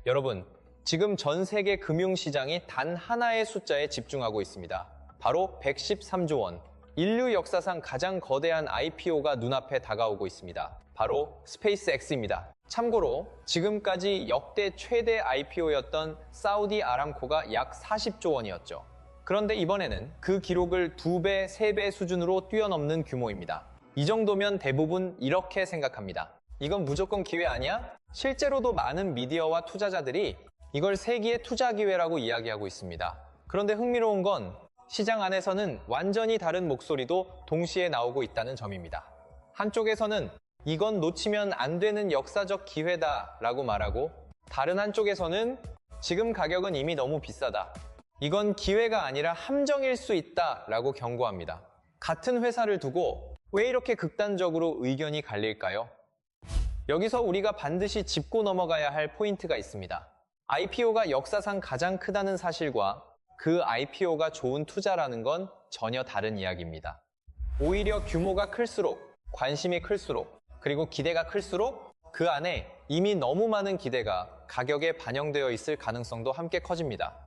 여러분, 지금 전 세계 금융시장이 단 하나의 숫자에 집중하고 있습니다. 바로 113조 원. 인류 역사상 가장 거대한 IPO가 눈앞에 다가오고 있습니다. 바로 스페이스X입니다. 참고로 지금까지 역대 최대 IPO였던 사우디 아람코가 약 40조 원이었죠. 그런데 이번에는 그 기록을 2배, 3배 수준으로 뛰어넘는 규모입니다. 이 정도면 대부분 이렇게 생각합니다. 이건 무조건 기회 아니야? 실제로도 많은 미디어와 투자자들이 이걸 세기의 투자 기회라고 이야기하고 있습니다. 그런데 흥미로운 건 시장 안에서는 완전히 다른 목소리도 동시에 나오고 있다는 점입니다. 한쪽에서는 이건 놓치면 안 되는 역사적 기회다 라고 말하고, 다른 한쪽에서는 지금 가격은 이미 너무 비싸다, 이건 기회가 아니라 함정일 수 있다 라고 경고합니다. 같은 회사를 두고 왜 이렇게 극단적으로 의견이 갈릴까요? 여기서 우리가 반드시 짚고 넘어가야 할 포인트가 있습니다. IPO가 역사상 가장 크다는 사실과 그 IPO가 좋은 투자라는 건 전혀 다른 이야기입니다. 오히려 규모가 클수록, 관심이 클수록, 그리고 기대가 클수록 그 안에 이미 너무 많은 기대가 가격에 반영되어 있을 가능성도 함께 커집니다.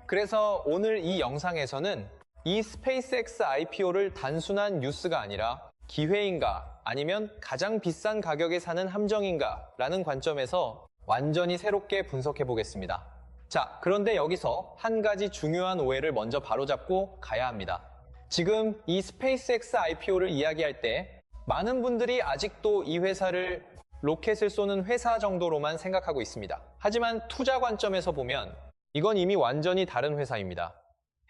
그래서 오늘 이 영상에서는 이 스페이스X IPO를 단순한 뉴스가 아니라 기회인가 아니면 가장 비싼 가격에 사는 함정인가 라는 관점에서 완전히 새롭게 분석해 보겠습니다. 자, 그런데 여기서 한 가지 중요한 오해를 먼저 바로잡고 가야 합니다. 지금 이 스페이스X IPO를 이야기할 때 많은 분들이 아직도 이 회사를 로켓을 쏘는 회사 정도로만 생각하고 있습니다. 하지만 투자 관점에서 보면 이건 이미 완전히 다른 회사입니다.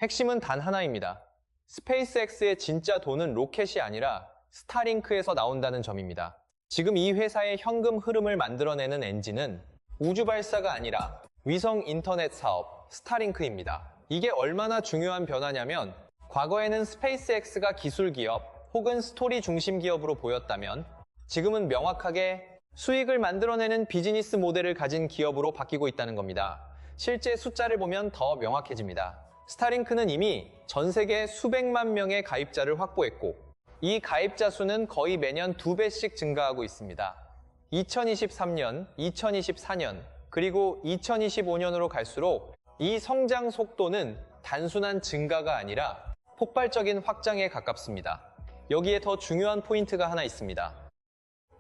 핵심은 단 하나입니다. 스페이스X의 진짜 돈은 로켓이 아니라 스타링크에서 나온다는 점입니다. 지금 이 회사의 현금 흐름을 만들어내는 엔진은 우주 발사가 아니라 위성 인터넷 사업 스타링크입니다. 이게 얼마나 중요한 변화냐면, 과거에는 스페이스X가 기술 기업 혹은 스토리 중심 기업으로 보였다면 지금은 명확하게 수익을 만들어내는 비즈니스 모델을 가진 기업으로 바뀌고 있다는 겁니다. 실제 숫자를 보면 더 명확해집니다. 스타링크는 이미 전 세계 수백만 명의 가입자를 확보했고, 이 가입자 수는 거의 매년 2배씩 증가하고 있습니다. 2023년, 2024년, 그리고 2025년으로 갈수록 이 성장 속도는 단순한 증가가 아니라 폭발적인 확장에 가깝습니다. 여기에 더 중요한 포인트가 하나 있습니다.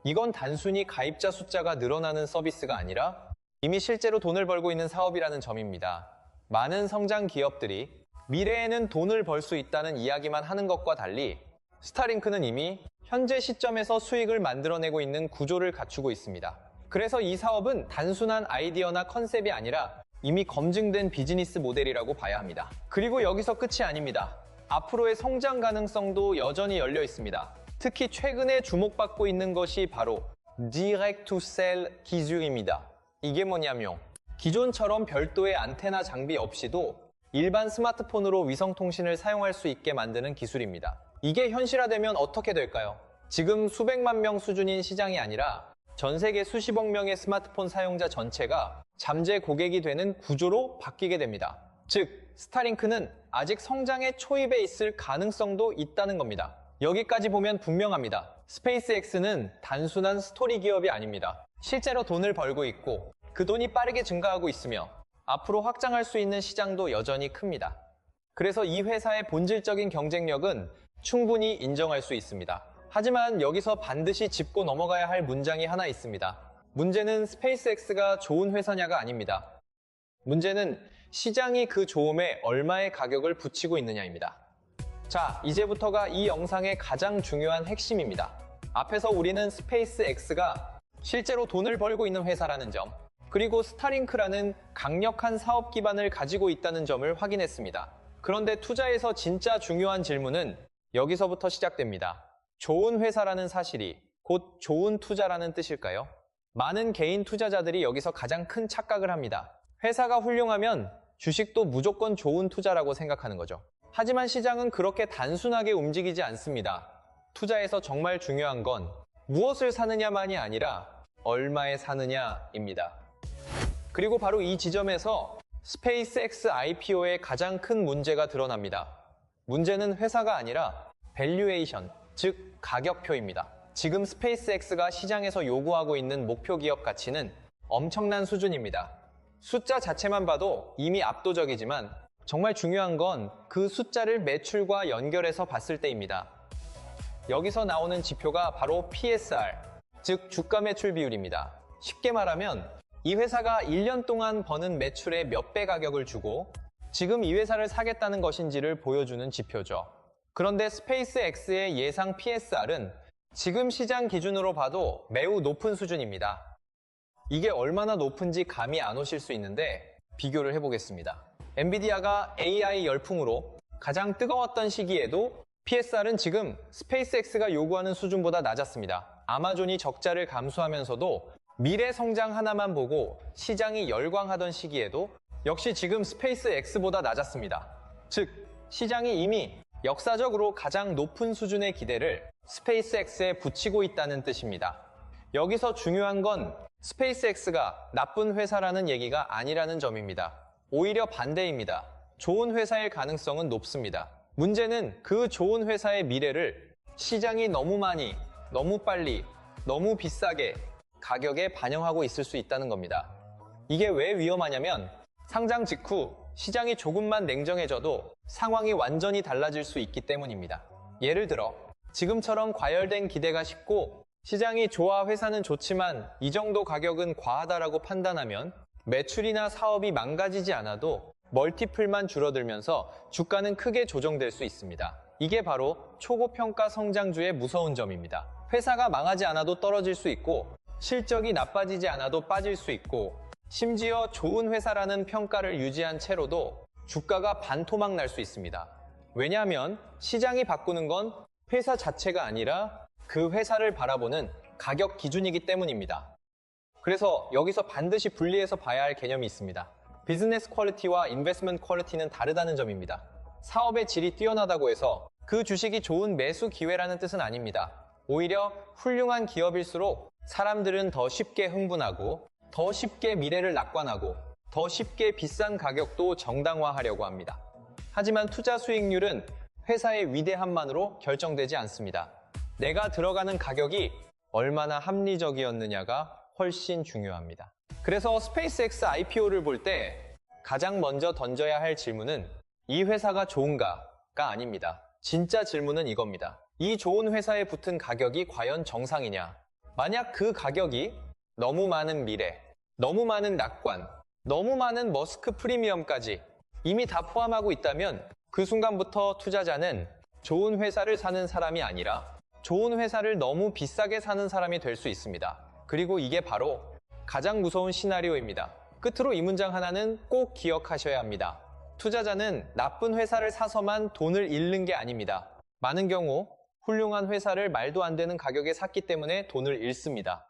이건 단순히 가입자 숫자가 늘어나는 서비스가 아니라 이미 실제로 돈을 벌고 있는 사업이라는 점입니다. 많은 성장 기업들이 미래에는 돈을 벌 수 있다는 이야기만 하는 것과 달리 스타링크는 이미 현재 시점에서 수익을 만들어내고 있는 구조를 갖추고 있습니다. 그래서 이 사업은 단순한 아이디어나 컨셉이 아니라 이미 검증된 비즈니스 모델이라고 봐야 합니다. 그리고 여기서 끝이 아닙니다. 앞으로의 성장 가능성도 여전히 열려 있습니다. 특히 최근에 주목받고 있는 것이 바로 Direct to Cell 기술입니다. 이게 뭐냐면 기존처럼 별도의 안테나 장비 없이도 일반 스마트폰으로 위성통신을 사용할 수 있게 만드는 기술입니다. 이게 현실화되면 어떻게 될까요? 지금 수백만 명 수준인 시장이 아니라 전 세계 수십억 명의 스마트폰 사용자 전체가 잠재 고객이 되는 구조로 바뀌게 됩니다. 즉, 스타링크는 아직 성장의 초입에 있을 가능성도 있다는 겁니다. 여기까지 보면 분명합니다. 스페이스X는 단순한 스토리 기업이 아닙니다. 실제로 돈을 벌고 있고 그 돈이 빠르게 증가하고 있으며 앞으로 확장할 수 있는 시장도 여전히 큽니다. 그래서 이 회사의 본질적인 경쟁력은 충분히 인정할 수 있습니다. 하지만 여기서 반드시 짚고 넘어가야 할 문장이 하나 있습니다. 문제는 스페이스X가 좋은 회사냐가 아닙니다. 문제는 시장이 그 좋음에 얼마의 가격을 붙이고 있느냐입니다. 자, 이제부터가 이 영상의 가장 중요한 핵심입니다. 앞에서 우리는 스페이스X가 실제로 돈을 벌고 있는 회사라는 점, 그리고 스타링크라는 강력한 사업 기반을 가지고 있다는 점을 확인했습니다. 그런데 투자에서 진짜 중요한 질문은 여기서부터 시작됩니다. 좋은 회사라는 사실이 곧 좋은 투자라는 뜻일까요? 많은 개인 투자자들이 여기서 가장 큰 착각을 합니다. 회사가 훌륭하면 주식도 무조건 좋은 투자라고 생각하는 거죠. 하지만 시장은 그렇게 단순하게 움직이지 않습니다. 투자에서 정말 중요한 건 무엇을 사느냐만이 아니라 얼마에 사느냐입니다. 그리고 바로 이 지점에서 스페이스X IPO의 가장 큰 문제가 드러납니다. 문제는 회사가 아니라 밸류에이션, 즉 가격표입니다. 지금 스페이스X가 시장에서 요구하고 있는 목표 기업 가치는 엄청난 수준입니다. 숫자 자체만 봐도 이미 압도적이지만 정말 중요한 건 그 숫자를 매출과 연결해서 봤을 때입니다. 여기서 나오는 지표가 바로 PSR, 즉 주가 매출 비율입니다. 쉽게 말하면 이 회사가 1년 동안 버는 매출의 몇 배 가격을 주고 지금 이 회사를 사겠다는 것인지를 보여주는 지표죠. 그런데 스페이스X의 예상 PSR은 지금 시장 기준으로 봐도 매우 높은 수준입니다. 이게 얼마나 높은지 감이 안 오실 수 있는데 비교를 해보겠습니다. 엔비디아가 AI 열풍으로 가장 뜨거웠던 시기에도 PSR은 지금 스페이스X가 요구하는 수준보다 낮았습니다. 아마존이 적자를 감수하면서도 미래 성장 하나만 보고 시장이 열광하던 시기에도 역시 지금 스페이스X보다 낮았습니다. 즉, 시장이 이미 역사적으로 가장 높은 수준의 기대를 스페이스X에 붙이고 있다는 뜻입니다. 여기서 중요한 건 스페이스X가 나쁜 회사라는 얘기가 아니라는 점입니다. 오히려 반대입니다. 좋은 회사일 가능성은 높습니다. 문제는 그 좋은 회사의 미래를 시장이 너무 많이, 너무 빨리, 너무 비싸게 가격에 반영하고 있을 수 있다는 겁니다. 이게 왜 위험하냐면 상장 직후 시장이 조금만 냉정해져도 상황이 완전히 달라질 수 있기 때문입니다. 예를 들어 지금처럼 과열된 기대가 쉽고 시장이 좋아 회사는 좋지만 이 정도 가격은 과하다라고 판단하면 매출이나 사업이 망가지지 않아도 멀티플만 줄어들면서 주가는 크게 조정될 수 있습니다. 이게 바로 초고평가 성장주의 무서운 점입니다. 회사가 망하지 않아도 떨어질 수 있고 실적이 나빠지지 않아도 빠질 수 있고 심지어 좋은 회사라는 평가를 유지한 채로도 주가가 반토막 날 수 있습니다. 왜냐하면 시장이 바꾸는 건 회사 자체가 아니라 그 회사를 바라보는 가격 기준이기 때문입니다. 그래서 여기서 반드시 분리해서 봐야 할 개념이 있습니다. 비즈니스 퀄리티와 인베스트먼트 퀄리티는 다르다는 점입니다. 사업의 질이 뛰어나다고 해서 그 주식이 좋은 매수 기회라는 뜻은 아닙니다. 오히려 훌륭한 기업일수록 사람들은 더 쉽게 흥분하고 더 쉽게 미래를 낙관하고 더 쉽게 비싼 가격도 정당화하려고 합니다. 하지만 투자 수익률은 회사의 위대함만으로 결정되지 않습니다. 내가 들어가는 가격이 얼마나 합리적이었느냐가 훨씬 중요합니다. 그래서 스페이스X IPO를 볼 때 가장 먼저 던져야 할 질문은 이 회사가 좋은가가 아닙니다. 진짜 질문은 이겁니다. 이 좋은 회사에 붙은 가격이 과연 정상이냐? 만약 그 가격이 너무 많은 미래, 너무 많은 낙관, 너무 많은 머스크 프리미엄까지 이미 다 포함하고 있다면 그 순간부터 투자자는 좋은 회사를 사는 사람이 아니라 좋은 회사를 너무 비싸게 사는 사람이 될 수 있습니다. 그리고 이게 바로 가장 무서운 시나리오입니다. 끝으로 이 문장 하나는 꼭 기억하셔야 합니다. 투자자는 나쁜 회사를 사서만 돈을 잃는 게 아닙니다. 많은 경우 훌륭한 회사를 말도 안 되는 가격에 샀기 때문에 돈을 잃습니다.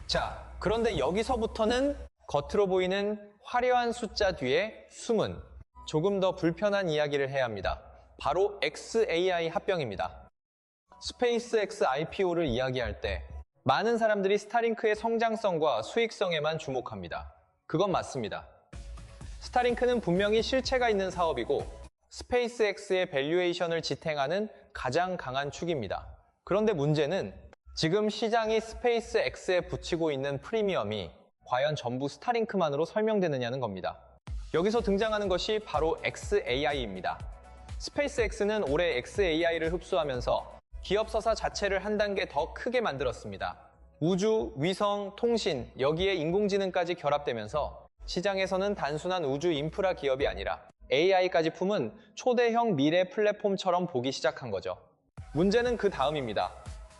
자, 그런데 여기서부터는 겉으로 보이는 화려한 숫자 뒤에 숨은 조금 더 불편한 이야기를 해야 합니다. 바로 XAI 합병입니다. 스페이스X IPO를 이야기할 때 많은 사람들이 스타링크의 성장성과 수익성에만 주목합니다. 그건 맞습니다. 스타링크는 분명히 실체가 있는 사업이고 스페이스X의 밸류에이션을 지탱하는 가장 강한 축입니다. 그런데 문제는 지금 시장이 스페이스X에 붙이고 있는 프리미엄이 과연 전부 스타링크만으로 설명되느냐는 겁니다. 여기서 등장하는 것이 바로 XAI입니다. 스페이스X는 올해 XAI를 흡수하면서 기업 서사 자체를 한 단계 더 크게 만들었습니다. 우주, 위성, 통신, 여기에 인공지능까지 결합되면서 시장에서는 단순한 우주 인프라 기업이 아니라 AI까지 품은 초대형 미래 플랫폼처럼 보기 시작한 거죠. 문제는 그 다음입니다.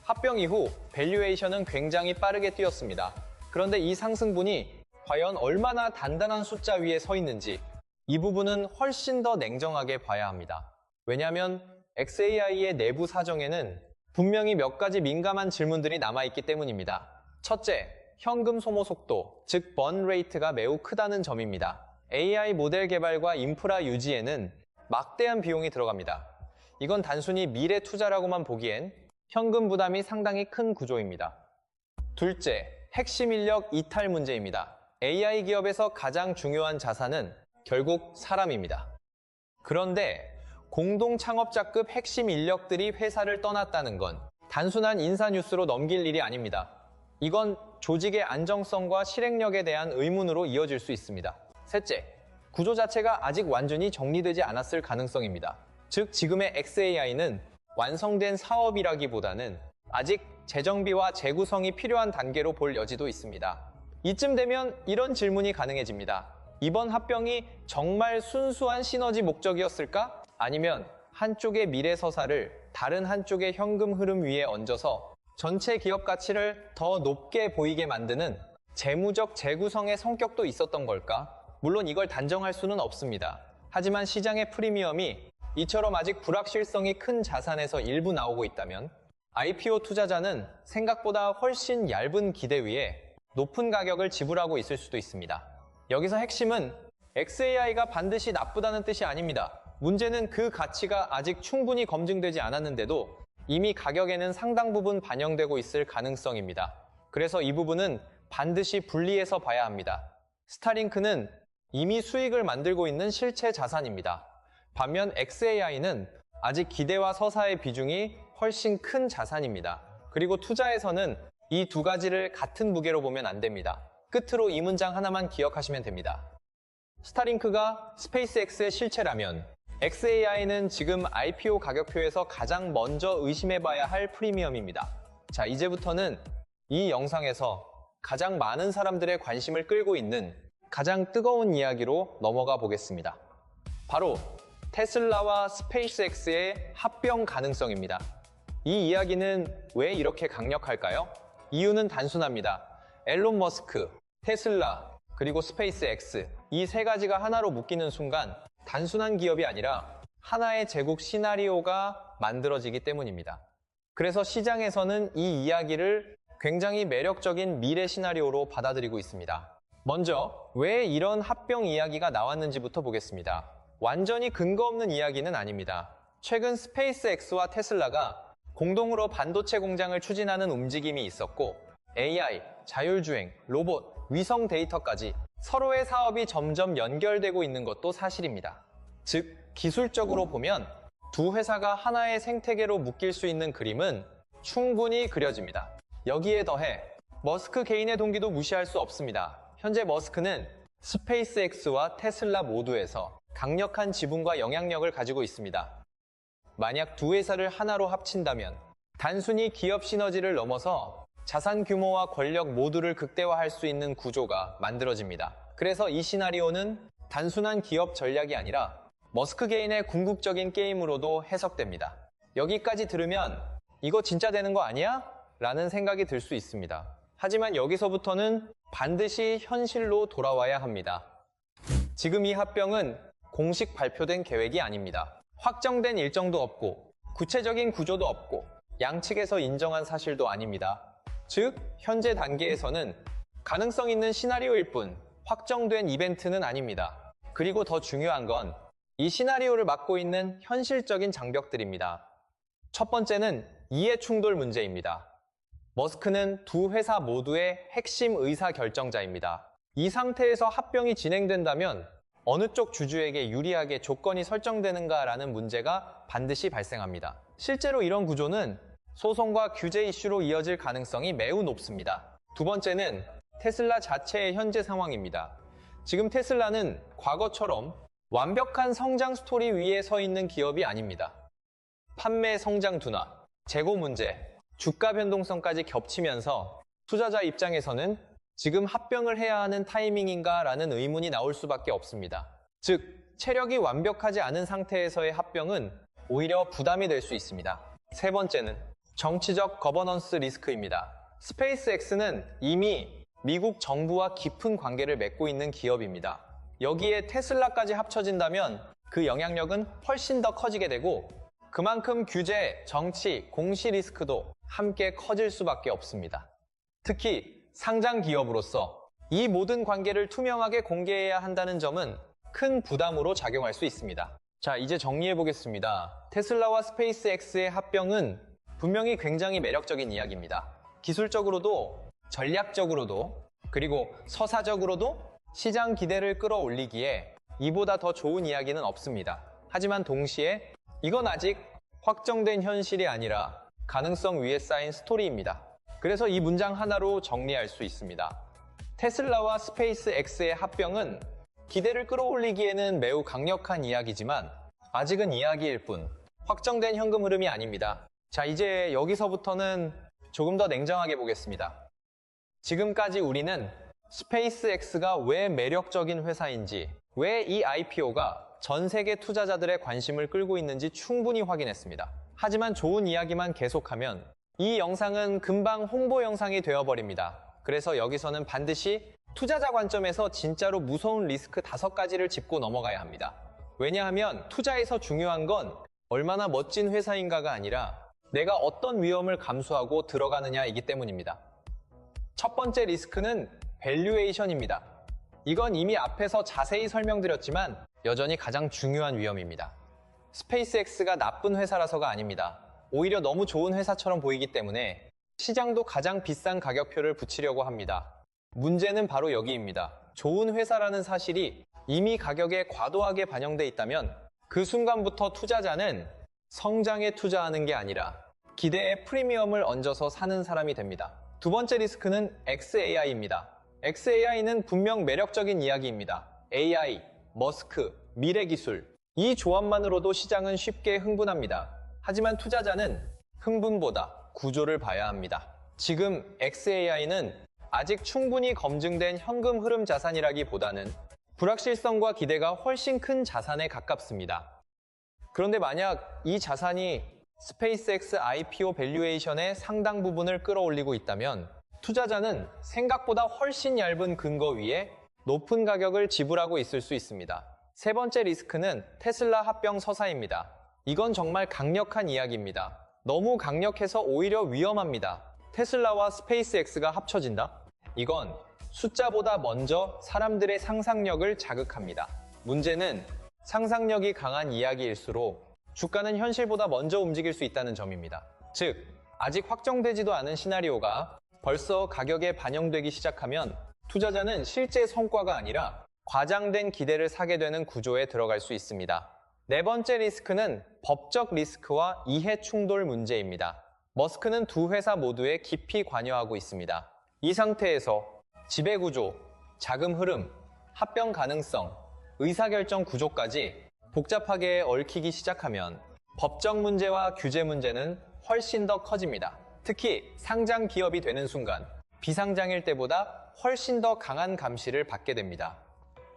합병 이후 밸류에이션은 굉장히 빠르게 뛰었습니다. 그런데 이 상승분이 과연 얼마나 단단한 숫자 위에 서 있는지 이 부분은 훨씬 더 냉정하게 봐야 합니다. 왜냐하면 XAI의 내부 사정에는 분명히 몇 가지 민감한 질문들이 남아있기 때문입니다. 첫째, 현금 소모 속도, 즉 번 레이트가 매우 크다는 점입니다. AI 모델 개발과 인프라 유지에는 막대한 비용이 들어갑니다. 이건 단순히 미래 투자라고만 보기엔 현금 부담이 상당히 큰 구조입니다. 둘째, 핵심 인력 이탈 문제입니다. AI 기업에서 가장 중요한 자산은 결국 사람입니다. 그런데 공동 창업자급 핵심 인력들이 회사를 떠났다는 건 단순한 인사 뉴스로 넘길 일이 아닙니다. 이건 조직의 안정성과 실행력에 대한 의문으로 이어질 수 있습니다. 셋째, 구조 자체가 아직 완전히 정리되지 않았을 가능성입니다. 즉, 지금의 xAI는 완성된 사업이라기보다는 아직 재정비와 재구성이 필요한 단계로 볼 여지도 있습니다. 이쯤 되면 이런 질문이 가능해집니다. 이번 합병이 정말 순수한 시너지 목적이었을까? 아니면 한쪽의 미래 서사를 다른 한쪽의 현금 흐름 위에 얹어서 전체 기업 가치를 더 높게 보이게 만드는 재무적 재구성의 성격도 있었던 걸까? 물론 이걸 단정할 수는 없습니다. 하지만 시장의 프리미엄이 이처럼 아직 불확실성이 큰 자산에서 일부 나오고 있다면 IPO 투자자는 생각보다 훨씬 얇은 기대 위에 높은 가격을 지불하고 있을 수도 있습니다. 여기서 핵심은 xAI가 반드시 나쁘다는 뜻이 아닙니다. 문제는 그 가치가 아직 충분히 검증되지 않았는데도 이미 가격에는 상당 부분 반영되고 있을 가능성입니다. 그래서 이 부분은 반드시 분리해서 봐야 합니다. 스타링크는 이미 수익을 만들고 있는 실체 자산입니다. 반면 xAI는 아직 기대와 서사의 비중이 훨씬 큰 자산입니다. 그리고 투자에서는 이 두 가지를 같은 무게로 보면 안 됩니다. 끝으로 이 문장 하나만 기억하시면 됩니다. 스타링크가 스페이스X의 실체라면 xAI는 지금 IPO 가격표에서 가장 먼저 의심해봐야 할 프리미엄입니다. 자, 이제부터는 이 영상에서 가장 많은 사람들의 관심을 끌고 있는 가장 뜨거운 이야기로 넘어가 보겠습니다. 바로 테슬라와 스페이스X의 합병 가능성입니다. 이 이야기는 왜 이렇게 강력할까요? 이유는 단순합니다. 앨런 머스크, 테슬라, 그리고 스페이스X 이 세 가지가 하나로 묶이는 순간 단순한 기업이 아니라 하나의 제국 시나리오가 만들어지기 때문입니다. 그래서 시장에서는 이 이야기를 굉장히 매력적인 미래 시나리오로 받아들이고 있습니다. 먼저 왜 이런 합병 이야기가 나왔는지부터 보겠습니다. 완전히 근거 없는 이야기는 아닙니다. 최근 스페이스X와 테슬라가 공동으로 반도체 공장을 추진하는 움직임이 있었고 AI, 자율주행, 로봇, 위성 데이터까지 서로의 사업이 점점 연결되고 있는 것도 사실입니다. 즉, 기술적으로 보면 두 회사가 하나의 생태계로 묶일 수 있는 그림은 충분히 그려집니다. 여기에 더해 머스크 개인의 동기도 무시할 수 없습니다. 현재 머스크는 스페이스X와 테슬라 모두에서 강력한 지분과 영향력을 가지고 있습니다. 만약 두 회사를 하나로 합친다면 단순히 기업 시너지를 넘어서 자산 규모와 권력 모두를 극대화할 수 있는 구조가 만들어집니다. 그래서 이 시나리오는 단순한 기업 전략이 아니라 머스크 개인의 궁극적인 게임으로도 해석됩니다. 여기까지 들으면 이거 진짜 되는 거 아니야? 라는 생각이 들 수 있습니다. 하지만 여기서부터는 반드시 현실로 돌아와야 합니다. 지금 이 합병은 공식 발표된 계획이 아닙니다. 확정된 일정도 없고 구체적인 구조도 없고 양측에서 인정한 사실도 아닙니다. 즉, 현재 단계에서는 가능성 있는 시나리오일 뿐 확정된 이벤트는 아닙니다. 그리고 더 중요한 건 이 시나리오를 막고 있는 현실적인 장벽들입니다. 첫 번째는 이해 충돌 문제입니다. 머스크는 두 회사 모두의 핵심 의사결정자입니다. 이 상태에서 합병이 진행된다면 어느 쪽 주주에게 유리하게 조건이 설정되는가라는 문제가 반드시 발생합니다. 실제로 이런 구조는 소송과 규제 이슈로 이어질 가능성이 매우 높습니다. 두 번째는 테슬라 자체의 현재 상황입니다. 지금 테슬라는 과거처럼 완벽한 성장 스토리 위에 서 있는 기업이 아닙니다. 판매 성장 둔화, 재고 문제, 주가 변동성까지 겹치면서 투자자 입장에서는 지금 합병을 해야 하는 타이밍인가 라는 의문이 나올 수밖에 없습니다. 즉, 체력이 완벽하지 않은 상태에서의 합병은 오히려 부담이 될 수 있습니다. 세 번째는 정치적 거버넌스 리스크입니다. 스페이스X는 이미 미국 정부와 깊은 관계를 맺고 있는 기업입니다. 여기에 테슬라까지 합쳐진다면 그 영향력은 훨씬 더 커지게 되고 그만큼 규제, 정치, 공시 리스크도 함께 커질 수밖에 없습니다. 특히 상장 기업으로서 이 모든 관계를 투명하게 공개해야 한다는 점은 큰 부담으로 작용할 수 있습니다. 자, 이제 정리해 보겠습니다. 테슬라와 스페이스X의 합병은 분명히 굉장히 매력적인 이야기입니다. 기술적으로도, 전략적으로도, 그리고 서사적으로도 시장 기대를 끌어올리기에 이보다 더 좋은 이야기는 없습니다. 하지만 동시에 이건 아직 확정된 현실이 아니라 가능성 위에 쌓인 스토리입니다. 그래서 이 문장 하나로 정리할 수 있습니다. 테슬라와 스페이스X의 합병은 기대를 끌어올리기에는 매우 강력한 이야기지만 아직은 이야기일 뿐 확정된 현금 흐름이 아닙니다. 자, 이제 여기서부터는 조금 더 냉정하게 보겠습니다. 지금까지 우리는 스페이스X가 왜 매력적인 회사인지, 왜 이 IPO가 전 세계 투자자들의 관심을 끌고 있는지 충분히 확인했습니다. 하지만 좋은 이야기만 계속하면 이 영상은 금방 홍보 영상이 되어버립니다. 그래서 여기서는 반드시 투자자 관점에서 진짜로 무서운 리스크 5가지를 짚고 넘어가야 합니다. 왜냐하면 투자에서 중요한 건 얼마나 멋진 회사인가가 아니라 내가 어떤 위험을 감수하고 들어가느냐이기 때문입니다. 첫 번째 리스크는 밸류에이션입니다. 이건 이미 앞에서 자세히 설명드렸지만 여전히 가장 중요한 위험입니다. 스페이스X가 나쁜 회사라서가 아닙니다. 오히려 너무 좋은 회사처럼 보이기 때문에 시장도 가장 비싼 가격표를 붙이려고 합니다. 문제는 바로 여기입니다. 좋은 회사라는 사실이 이미 가격에 과도하게 반영돼 있다면 그 순간부터 투자자는 성장에 투자하는 게 아니라 기대에 프리미엄을 얹어서 사는 사람이 됩니다. 두 번째 리스크는 XAI입니다. XAI는 분명 매력적인 이야기입니다. AI, 머스크, 미래 기술. 이 조합만으로도 시장은 쉽게 흥분합니다. 하지만 투자자는 흥분보다 구조를 봐야 합니다. 지금 XAI는 아직 충분히 검증된 현금 흐름 자산이라기보다는 불확실성과 기대가 훨씬 큰 자산에 가깝습니다. 그런데 만약 이 자산이 스페이스X IPO 밸류에이션의 상당 부분을 끌어올리고 있다면 투자자는 생각보다 훨씬 얇은 근거 위에 높은 가격을 지불하고 있을 수 있습니다. 세 번째 리스크는 테슬라 합병 서사입니다. 이건 정말 강력한 이야기입니다. 너무 강력해서 오히려 위험합니다. 테슬라와 스페이스X가 합쳐진다? 이건 숫자보다 먼저 사람들의 상상력을 자극합니다. 문제는 상상력이 강한 이야기일수록 주가는 현실보다 먼저 움직일 수 있다는 점입니다. 즉, 아직 확정되지도 않은 시나리오가 벌써 가격에 반영되기 시작하면 투자자는 실제 성과가 아니라 과장된 기대를 사게 되는 구조에 들어갈 수 있습니다. 네 번째 리스크는 법적 리스크와 이해 충돌 문제입니다. 머스크는 두 회사 모두에 깊이 관여하고 있습니다. 이 상태에서 지배구조, 자금 흐름, 합병 가능성, 의사결정 구조까지 복잡하게 얽히기 시작하면 법적 문제와 규제 문제는 훨씬 더 커집니다. 특히 상장 기업이 되는 순간 비상장일 때보다 훨씬 더 강한 감시를 받게 됩니다.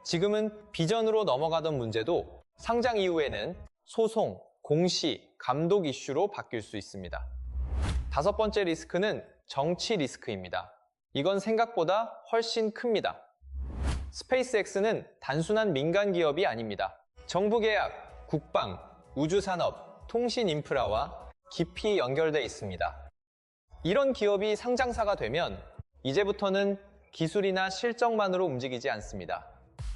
지금은 비전으로 넘어가던 문제도 상장 이후에는 소송, 공시, 감독 이슈로 바뀔 수 있습니다. 다섯 번째 리스크는 정치 리스크입니다. 이건 생각보다 훨씬 큽니다. 스페이스X는 단순한 민간 기업이 아닙니다. 정부 계약, 국방, 우주산업, 통신 인프라와 깊이 연결돼 있습니다. 이런 기업이 상장사가 되면 이제부터는 기술이나 실적만으로 움직이지 않습니다.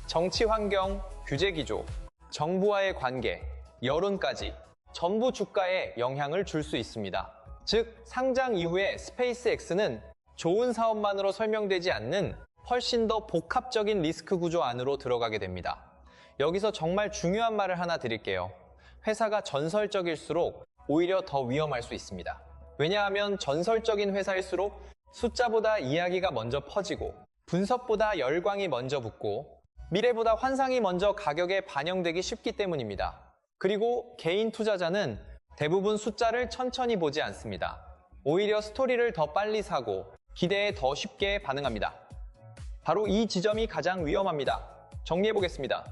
정치 환경, 규제 기조, 정부와의 관계, 여론까지 전부 주가에 영향을 줄 수 있습니다. 즉, 상장 이후에 스페이스X는 좋은 사업만으로 설명되지 않는 훨씬 더 복합적인 리스크 구조 안으로 들어가게 됩니다. 여기서 정말 중요한 말을 하나 드릴게요. 회사가 전설적일수록 오히려 더 위험할 수 있습니다. 왜냐하면 전설적인 회사일수록 숫자보다 이야기가 먼저 퍼지고 분석보다 열광이 먼저 붙고 미래보다 환상이 먼저 가격에 반영되기 쉽기 때문입니다. 그리고 개인 투자자는 대부분 숫자를 천천히 보지 않습니다. 오히려 스토리를 더 빨리 사고 기대에 더 쉽게 반응합니다. 바로 이 지점이 가장 위험합니다. 정리해보겠습니다.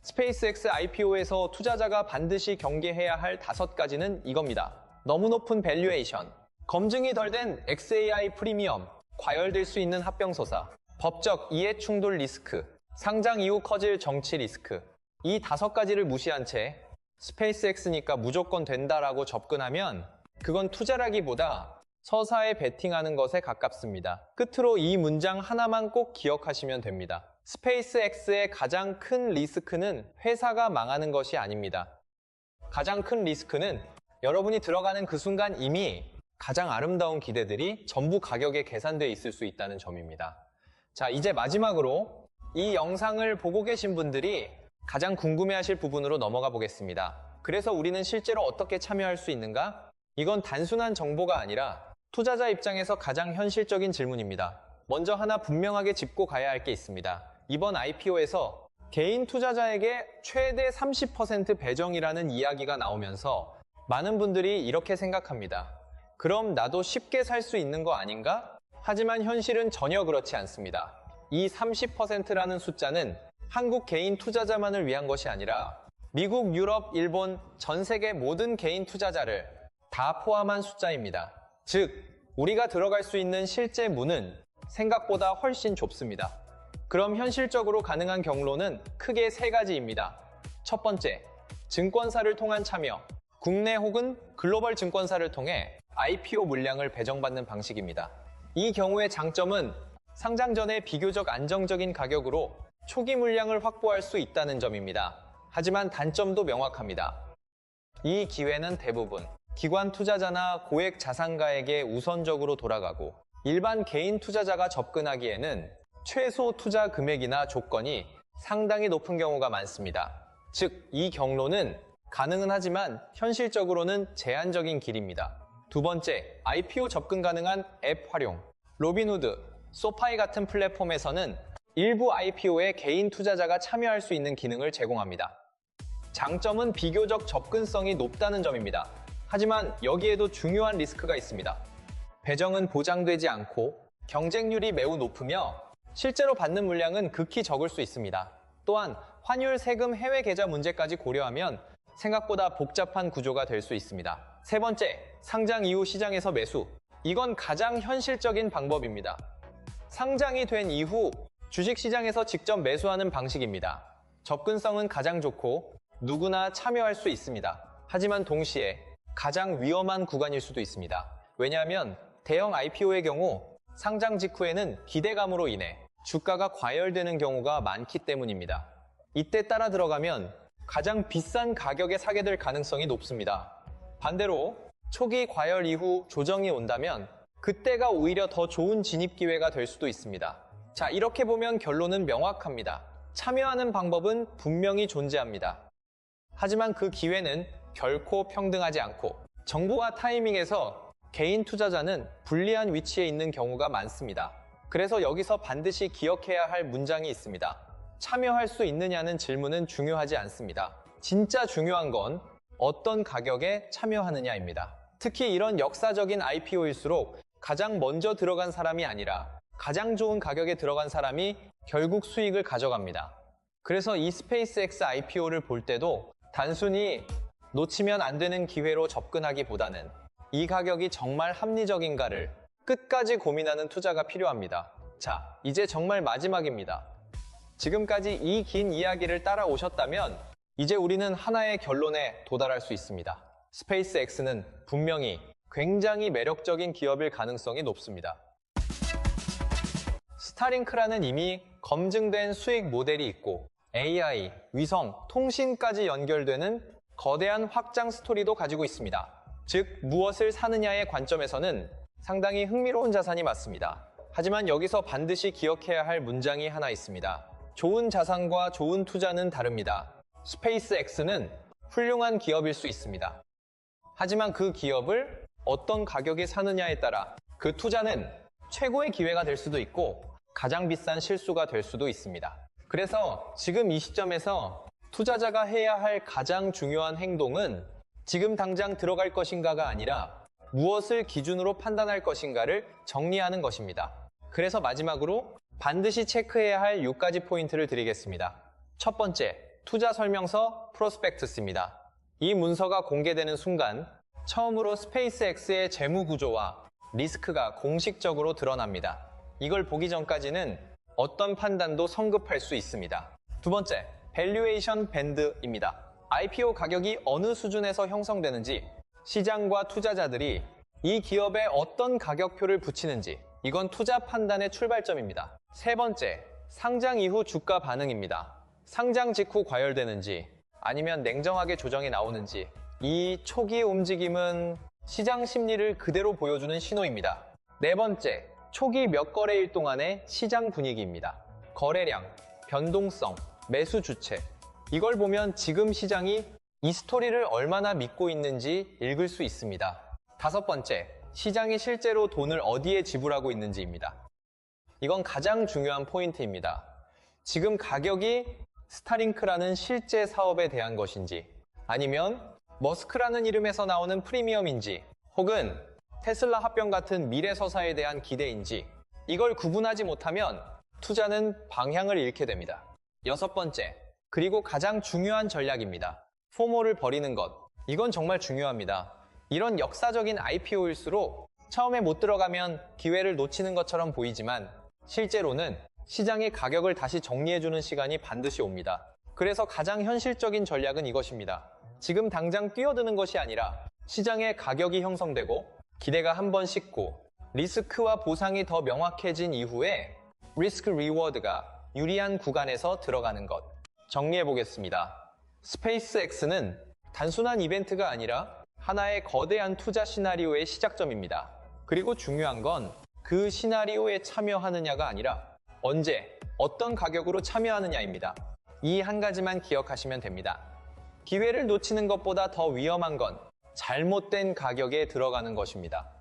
스페이스X IPO에서 투자자가 반드시 경계해야 할 5가지는 이겁니다. 너무 높은 밸류에이션, 검증이 덜 된 XAI 프리미엄, 과열될 수 있는 합병서사, 법적 이해 충돌 리스크, 상장 이후 커질 정치 리스크. 이 5가지를 무시한 채 스페이스X니까 무조건 된다라고 접근하면 그건 투자라기보다 서사에 베팅하는 것에 가깝습니다. 끝으로 이 문장 하나만 꼭 기억하시면 됩니다. 스페이스X의 가장 큰 리스크는 회사가 망하는 것이 아닙니다. 가장 큰 리스크는 여러분이 들어가는 그 순간 이미 가장 아름다운 기대들이 전부 가격에 계산되어 있을 수 있다는 점입니다. 자, 이제 마지막으로 이 영상을 보고 계신 분들이 가장 궁금해하실 부분으로 넘어가 보겠습니다. 그래서 우리는 실제로 어떻게 참여할 수 있는가? 이건 단순한 정보가 아니라 투자자 입장에서 가장 현실적인 질문입니다. 먼저 하나 분명하게 짚고 가야 할 게 있습니다. 이번 IPO에서 개인 투자자에게 최대 30% 배정이라는 이야기가 나오면서 많은 분들이 이렇게 생각합니다. 그럼 나도 쉽게 살 수 있는 거 아닌가? 하지만 현실은 전혀 그렇지 않습니다. 이 30%라는 숫자는 한국 개인 투자자만을 위한 것이 아니라 미국, 유럽, 일본, 전 세계 모든 개인 투자자를 다 포함한 숫자입니다. 즉, 우리가 들어갈 수 있는 실제 문은 생각보다 훨씬 좁습니다. 그럼 현실적으로 가능한 경로는 크게 세 가지입니다. 첫 번째, 증권사를 통한 참여. 국내 혹은 글로벌 증권사를 통해 IPO 물량을 배정받는 방식입니다. 이 경우의 장점은 상장 전에 비교적 안정적인 가격으로 초기 물량을 확보할 수 있다는 점입니다. 하지만 단점도 명확합니다. 이 기회는 대부분 기관 투자자나 고액 자산가에게 우선적으로 돌아가고 일반 개인 투자자가 접근하기에는 최소 투자 금액이나 조건이 상당히 높은 경우가 많습니다. 즉, 이 경로는 가능은 하지만 현실적으로는 제한적인 길입니다. 두 번째, IPO 접근 가능한 앱 활용. 로빈후드, 소파이 같은 플랫폼에서는 일부 IPO에 개인 투자자가 참여할 수 있는 기능을 제공합니다. 장점은 비교적 접근성이 높다는 점입니다. 하지만 여기에도 중요한 리스크가 있습니다. 배정은 보장되지 않고 경쟁률이 매우 높으며 실제로 받는 물량은 극히 적을 수 있습니다. 또한 환율, 세금, 해외 계좌 문제까지 고려하면 생각보다 복잡한 구조가 될 수 있습니다. 세 번째, 상장 이후 시장에서 매수. 이건 가장 현실적인 방법입니다. 상장이 된 이후 주식시장에서 직접 매수하는 방식입니다. 접근성은 가장 좋고 누구나 참여할 수 있습니다. 하지만 동시에 가장 위험한 구간일 수도 있습니다. 왜냐하면 대형 IPO의 경우 상장 직후에는 기대감으로 인해 주가가 과열되는 경우가 많기 때문입니다. 이때 따라 들어가면 가장 비싼 가격에 사게 될 가능성이 높습니다. 반대로 초기 과열 이후 조정이 온다면 그때가 오히려 더 좋은 진입 기회가 될 수도 있습니다. 자, 이렇게 보면 결론은 명확합니다. 참여하는 방법은 분명히 존재합니다. 하지만 그 기회는 결코 평등하지 않고 정보와 타이밍에서 개인 투자자는 불리한 위치에 있는 경우가 많습니다. 그래서 여기서 반드시 기억해야 할 문장이 있습니다. 참여할 수 있느냐는 질문은 중요하지 않습니다. 진짜 중요한 건 어떤 가격에 참여하느냐입니다. 특히 이런 역사적인 IPO일수록 가장 먼저 들어간 사람이 아니라 가장 좋은 가격에 들어간 사람이 결국 수익을 가져갑니다. 그래서 이 스페이스X IPO를 볼 때도 단순히 놓치면 안 되는 기회로 접근하기보다는 이 가격이 정말 합리적인가를 끝까지 고민하는 투자가 필요합니다. 자, 이제 정말 마지막입니다. 지금까지 이 긴 이야기를 따라오셨다면 이제 우리는 하나의 결론에 도달할 수 있습니다. 스페이스X는 분명히 굉장히 매력적인 기업일 가능성이 높습니다. 스타링크라는 이미 검증된 수익 모델이 있고 AI, 위성, 통신까지 연결되는 거대한 확장 스토리도 가지고 있습니다. 즉, 무엇을 사느냐의 관점에서는 상당히 흥미로운 자산이 맞습니다. 하지만 여기서 반드시 기억해야 할 문장이 하나 있습니다. 좋은 자산과 좋은 투자는 다릅니다. 스페이스X는 훌륭한 기업일 수 있습니다. 하지만 그 기업을 어떤 가격에 사느냐에 따라 그 투자는 최고의 기회가 될 수도 있고 가장 비싼 실수가 될 수도 있습니다. 그래서 지금 이 시점에서 투자자가 해야 할 가장 중요한 행동은 지금 당장 들어갈 것인가가 아니라 무엇을 기준으로 판단할 것인가를 정리하는 것입니다. 그래서 마지막으로 반드시 체크해야 할 6가지 포인트를 드리겠습니다. 첫 번째, 투자 설명서 프로스펙투스입니다. 이 문서가 공개되는 순간 처음으로 스페이스X의 재무 구조와 리스크가 공식적으로 드러납니다. 이걸 보기 전까지는 어떤 판단도 성급할 수 있습니다. 두 번째, 밸류에이션 밴드입니다. IPO 가격이 어느 수준에서 형성되는지, 시장과 투자자들이 이 기업에 어떤 가격표를 붙이는지, 이건 투자 판단의 출발점입니다. 세 번째, 상장 이후 주가 반응입니다. 상장 직후 과열되는지 아니면 냉정하게 조정이 나오는지, 이 초기 움직임은 시장 심리를 그대로 보여주는 신호입니다. 네 번째, 초기 몇 거래일 동안의 시장 분위기입니다. 거래량, 변동성, 매수 주체, 이걸 보면 지금 시장이 이 스토리를 얼마나 믿고 있는지 읽을 수 있습니다. 다섯 번째, 시장이 실제로 돈을 어디에 지불하고 있는지입니다. 이건 가장 중요한 포인트입니다. 지금 가격이 스타링크라는 실제 사업에 대한 것인지, 아니면 머스크라는 이름에서 나오는 프리미엄인지, 혹은 테슬라 합병 같은 미래 서사에 대한 기대인지, 이걸 구분하지 못하면 투자는 방향을 잃게 됩니다. 여섯 번째, 그리고 가장 중요한 전략입니다. 포모를 버리는 것. 이건 정말 중요합니다. 이런 역사적인 IPO일수록 처음에 못 들어가면 기회를 놓치는 것처럼 보이지만 실제로는 시장의 가격을 다시 정리해주는 시간이 반드시 옵니다. 그래서 가장 현실적인 전략은 이것입니다. 지금 당장 뛰어드는 것이 아니라 시장의 가격이 형성되고 기대가 한번 식고 리스크와 보상이 더 명확해진 이후에 리스크 리워드가 유리한 구간에서 들어가는 것. 정리해 보겠습니다. 스페이스X는 단순한 이벤트가 아니라 하나의 거대한 투자 시나리오의 시작점입니다. 그리고 중요한 건 그 시나리오에 참여하느냐가 아니라 언제, 어떤 가격으로 참여하느냐입니다. 이 한 가지만 기억하시면 됩니다. 기회를 놓치는 것보다 더 위험한 건 잘못된 가격에 들어가는 것입니다.